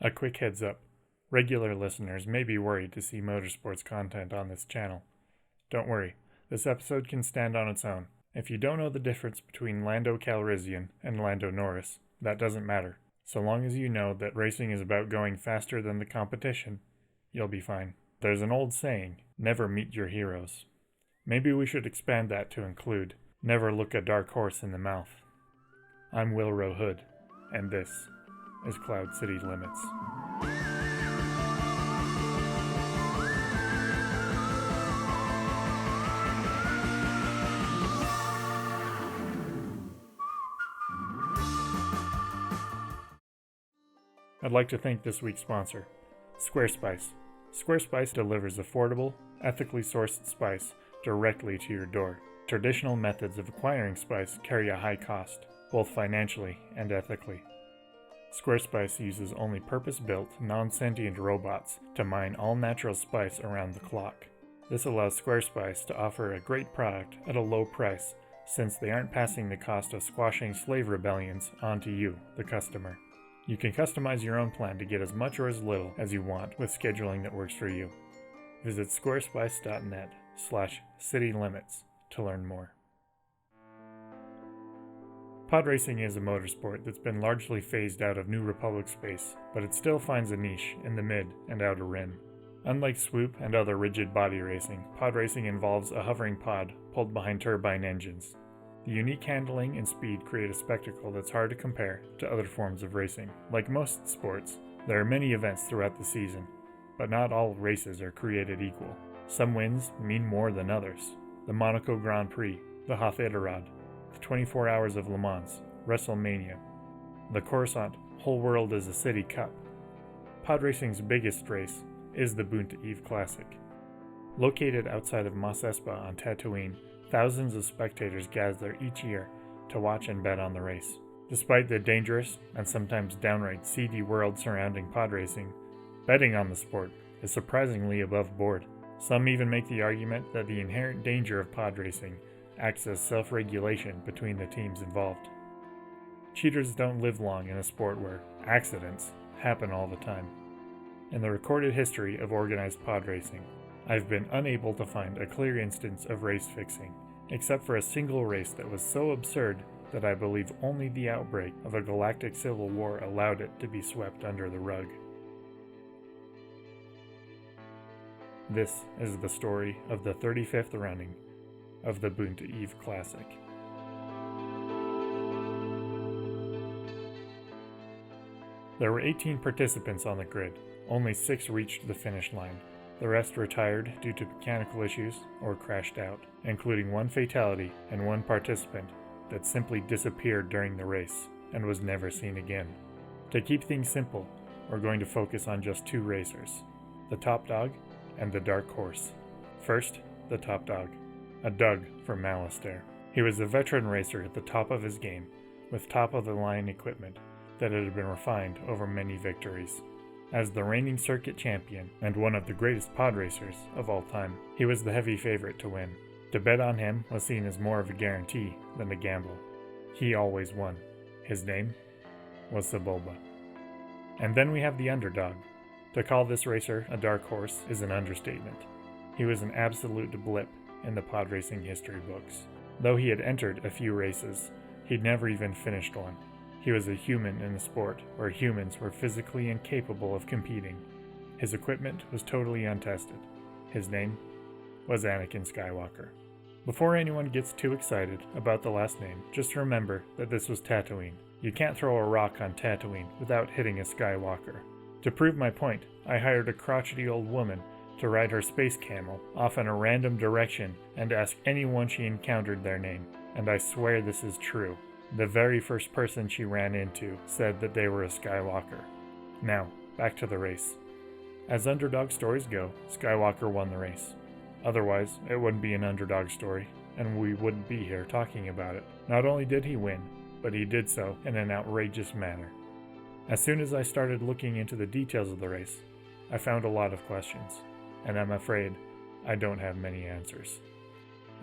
A quick heads up. Regular listeners may be worried to see motorsports content on this channel. Don't worry, this episode can stand on its own. If you don't know the difference between Lando Calrissian and Lando Norris, that doesn't matter. So long as you know that racing is about going faster than the competition, you'll be fine. There's an old saying, never meet your heroes. Maybe we should expand that to include, never look a dark horse in the mouth. I'm Wilro Hood, and this is Cloud City Limits. I'd like to thank this week's sponsor, Squarespace. Squarespace delivers affordable, ethically sourced spice directly to your door. Traditional methods of acquiring spice carry a high cost, both financially and ethically. Squarespace uses only purpose-built, non-sentient robots to mine all natural spice around the clock. This allows Squarespace to offer a great product at a low price, since they aren't passing the cost of squashing slave rebellions onto you, the customer. You can customize your own plan to get as much or as little as you want with scheduling that works for you. Visit squarespace.net/citylimits to learn more. Pod racing is a motorsport that's been largely phased out of New Republic space, but it still finds a niche in the mid and outer rim. Unlike swoop and other rigid body racing, pod racing involves a hovering pod pulled behind turbine engines. The unique handling and speed create a spectacle that's hard to compare to other forms of racing. Like most sports, there are many events throughout the season, but not all races are created equal. Some wins mean more than others. The Monaco Grand Prix, the Hof-Itarod, the 24 Hours of Le Mans, WrestleMania, the Coruscant Whole World is a City Cup. Pod racing's biggest race is the Boonta Eve Classic. Located outside of Mos Espa on Tatooine, thousands of spectators gather each year to watch and bet on the race. Despite the dangerous and sometimes downright seedy world surrounding pod racing, betting on the sport is surprisingly above board. Some even make the argument that the inherent danger of pod racing acts as self-regulation between the teams involved. Cheaters don't live long in a sport where accidents happen all the time. In the recorded history of organized pod racing, I've been unable to find a clear instance of race fixing, except for a single race that was so absurd that I believe only the outbreak of a galactic civil war allowed it to be swept under the rug. This is the story of the 35th running of the Boonta Eve Classic. There were 18 participants on the grid. Only 6 reached the finish line. The rest retired due to mechanical issues or crashed out, including 1 fatality and 1 participant that simply disappeared during the race and was never seen again. To keep things simple, we're going to focus on just 2 racers, the top dog and the dark horse. First, the top dog, a Doug from Malastare. He was a veteran racer at the top of his game, with top-of-the-line equipment that had been refined over many victories. As the reigning circuit champion and one of the greatest pod racers of all time, he was the heavy favorite to win. To bet on him was seen as more of a guarantee than a gamble. He always won. His name was Sebulba. And then we have the underdog. To call this racer a dark horse is an understatement. He was an absolute blip in the pod racing history books. Though he had entered a few races, he'd never even finished one. He was a human in a sport where humans were physically incapable of competing. His equipment was totally untested. His name was Anakin Skywalker. Before anyone gets too excited about the last name, just remember that this was Tatooine. You can't throw a rock on Tatooine without hitting a Skywalker. To prove my point, I hired a crotchety old woman to ride her space camel off in a random direction and ask anyone she encountered their name. And I swear this is true. The very first person she ran into said that they were a Skywalker. Now, back to the race. As underdog stories go, Skywalker won the race. Otherwise, it wouldn't be an underdog story, and we wouldn't be here talking about it. Not only did he win, but he did so in an outrageous manner. As soon as I started looking into the details of the race, I found a lot of questions, and I'm afraid I don't have many answers.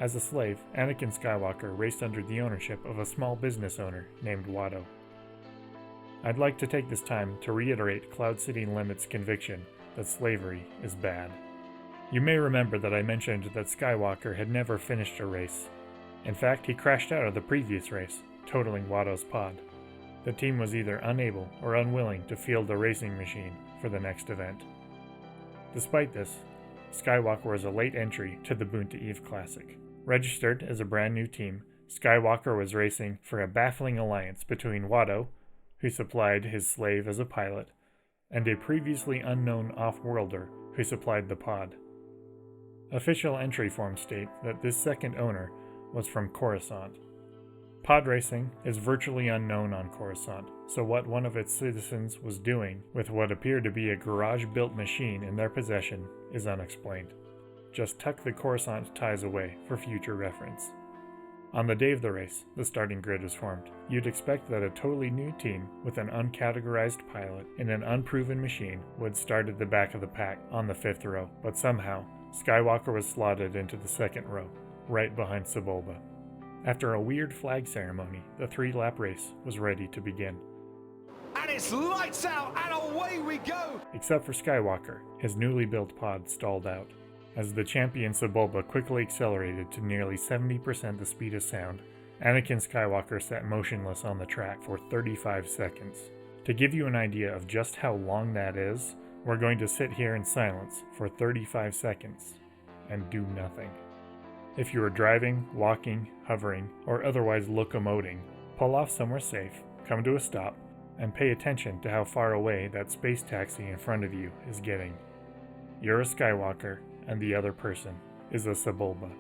As a slave, Anakin Skywalker raced under the ownership of a small business owner named Watto. I'd like to take this time to reiterate Cloud City Limit's conviction that slavery is bad. You may remember that I mentioned that Skywalker had never finished a race. In fact, he crashed out of the previous race, totaling Watto's pod. The team was either unable or unwilling to field a racing machine for the next event. Despite this, Skywalker was a late entry to the Boonta Eve Classic. Registered as a brand new team, Skywalker was racing for a baffling alliance between Watto, who supplied his slave as a pilot, and a previously unknown off-worlder who supplied the pod. Official entry forms state that this second owner was from Coruscant. Pod racing is virtually unknown on Coruscant, so what one of its citizens was doing with what appeared to be a garage-built machine in their possession is unexplained. Just tuck the Coruscant ties away for future reference. On the day of the race, the starting grid was formed. You'd expect that a totally new team with an uncategorized pilot in an unproven machine would start at the back of the pack on the 5th row, but somehow, Skywalker was slotted into the 2nd row, right behind Sebulba. After a weird flag ceremony, the 3-lap race was ready to begin. And it's lights out and away we go! Except for Skywalker, his newly built pod stalled out. As the champion Sebulba quickly accelerated to nearly 70% the speed of sound, Anakin Skywalker sat motionless on the track for 35 seconds. To give you an idea of just how long that is, we're going to sit here in silence for 35 seconds and do nothing. If you are driving, walking, hovering, or otherwise locomoting, pull off somewhere safe, come to a stop, and pay attention to how far away that space taxi in front of you is getting. You're a Skywalker, and the other person is a Sebulba.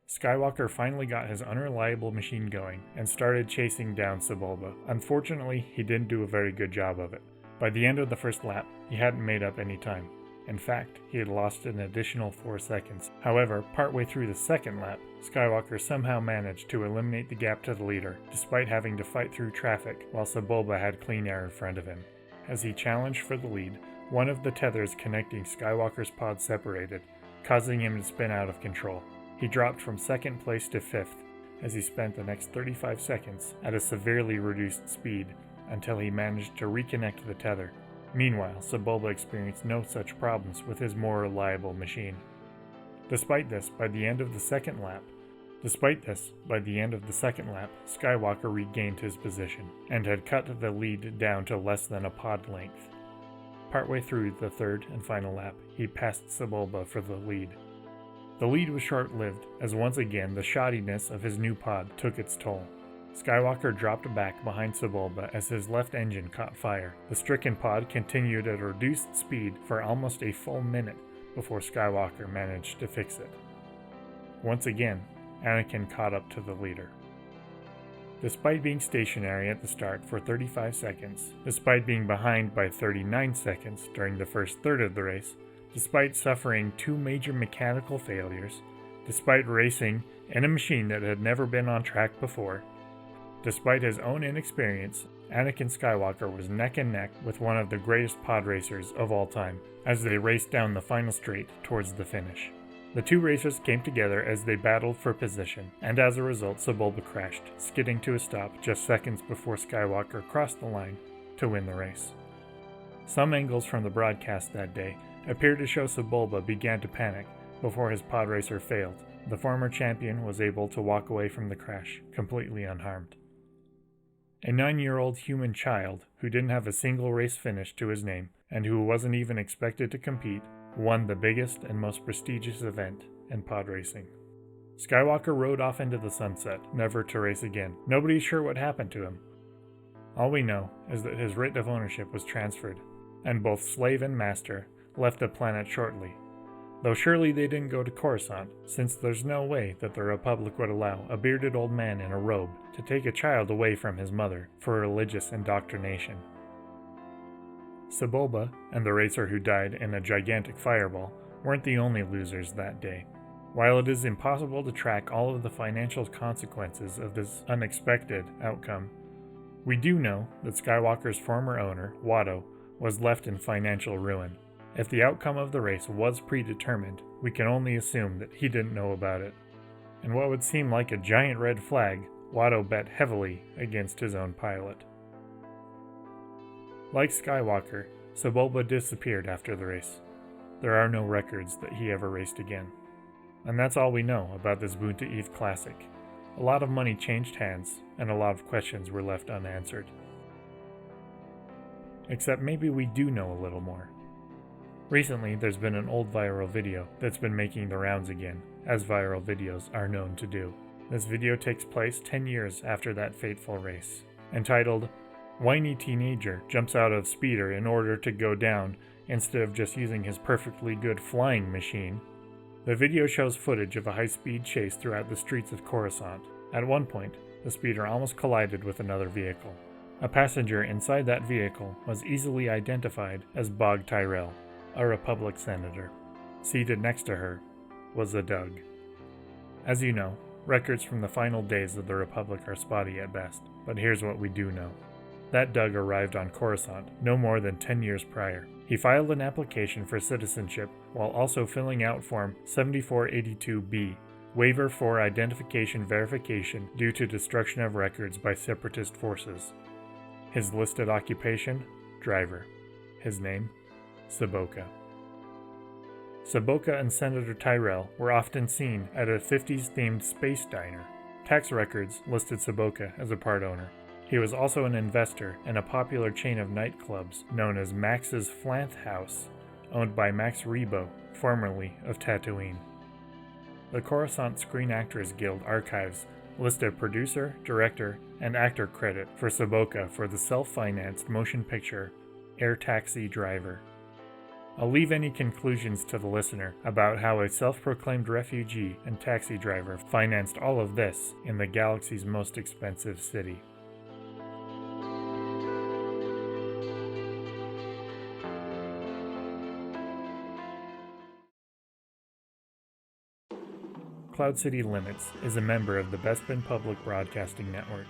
Skywalker finally got his unreliable machine going and started chasing down Sebulba. Unfortunately, he didn't do a very good job of it. By the end of the first lap, he hadn't made up any time. In fact, he had lost an additional 4 seconds. However, partway through the second lap, Skywalker somehow managed to eliminate the gap to the leader, despite having to fight through traffic while Sebulba had clean air in front of him. As he challenged for the lead, one of the tethers connecting Skywalker's pod separated, causing him to spin out of control. He dropped from 2nd place to 5th as he spent the next 35 seconds at a severely reduced speed until he managed to reconnect the tether. Meanwhile, Sebulba experienced no such problems with his more reliable machine. Despite this, by the end of the second lap, Skywalker regained his position and had cut the lead down to less than a pod length. Partway through the third and final lap, he passed Sebulba for the lead. The lead was short-lived, as once again the shoddiness of his new pod took its toll. Skywalker dropped back behind Sebulba as his left engine caught fire. The stricken pod continued at a reduced speed for almost a full minute before Skywalker managed to fix it. Once again, Anakin caught up to the leader. Despite being stationary at the start for 35 seconds, despite being behind by 39 seconds during the first third of the race, despite suffering 2 major mechanical failures, despite racing in a machine that had never been on track before, despite his own inexperience, Anakin Skywalker was neck and neck with one of the greatest pod racers of all time as they raced down the final straight towards the finish. The two racers came together as they battled for position, and as a result, Sebulba crashed, skidding to a stop just seconds before Skywalker crossed the line to win the race. Some angles from the broadcast that day appeared to show Sebulba began to panic before his pod racer failed. The former champion was able to walk away from the crash completely unharmed. A 9-year-old human child who didn't have a single race finish to his name and who wasn't even expected to compete won the biggest and most prestigious event in pod racing. Skywalker rode off into the sunset, never to race again. Nobody's sure what happened to him. All we know is that his writ of ownership was transferred, and both slave and master left the planet shortly. Though surely they didn't go to Coruscant, since there's no way that the Republic would allow a bearded old man in a robe to take a child away from his mother for religious indoctrination. Sebulba and the racer who died in a gigantic fireball weren't the only losers that day. While it is impossible to track all of the financial consequences of this unexpected outcome, we do know that Skywalker's former owner, Watto, was left in financial ruin. If the outcome of the race was predetermined, we can only assume that he didn't know about it. In what would seem like a giant red flag, Watto bet heavily against his own pilot. Like Skywalker, Sebulba disappeared after the race. There are no records that he ever raced again. And that's all we know about this Boonta Eve Classic. A lot of money changed hands, and a lot of questions were left unanswered. Except maybe we do know a little more. Recently, there's been an old viral video that's been making the rounds again, as viral videos are known to do. This video takes place 10 years after that fateful race. Entitled, "Whiny Teenager Jumps Out of Speeder in Order to Go Down Instead of Just Using His Perfectly Good Flying Machine," the video shows footage of a high-speed chase throughout the streets of Coruscant. At one point, the speeder almost collided with another vehicle. A passenger inside that vehicle was easily identified as Bog Tyrell, a Republic senator. Seated next to her was a Dug. As you know, records from the final days of the Republic are spotty at best, but here's what we do know. That Dug arrived on Coruscant no more than 10 years prior. He filed an application for citizenship while also filling out Form 7482B, Waiver for Identification Verification Due to Destruction of Records by Separatist Forces. His listed occupation? Driver. His name? Saboka. Saboka and Senator Tyrell were often seen at a 50s-themed space diner. Tax records listed Saboka as a part owner. He was also an investor in a popular chain of nightclubs known as Max's Flanth House, owned by Max Rebo, formerly of Tatooine. The Coruscant Screen Actors Guild archives list a producer, director, and actor credit for Saboka for the self-financed motion picture Air Taxi Driver. I'll leave any conclusions to the listener about how a self-proclaimed refugee and taxi driver financed all of this in the galaxy's most expensive city. Cloud City Limits is a member of the Bespin Public Broadcasting Network.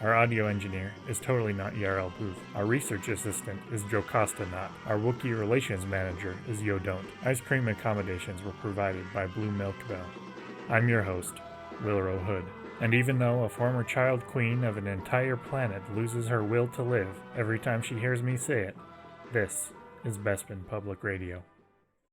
Our audio engineer is totally not Yarl Booth. Our research assistant is Jocasta Not. Our Wookiee relations manager is Yo Don't. Ice cream accommodations were provided by Blue Milk Bell. I'm your host, Wilro Hood. And even though a former child queen of an entire planet loses her will to live every time she hears me say it, this is Bespin Public Radio.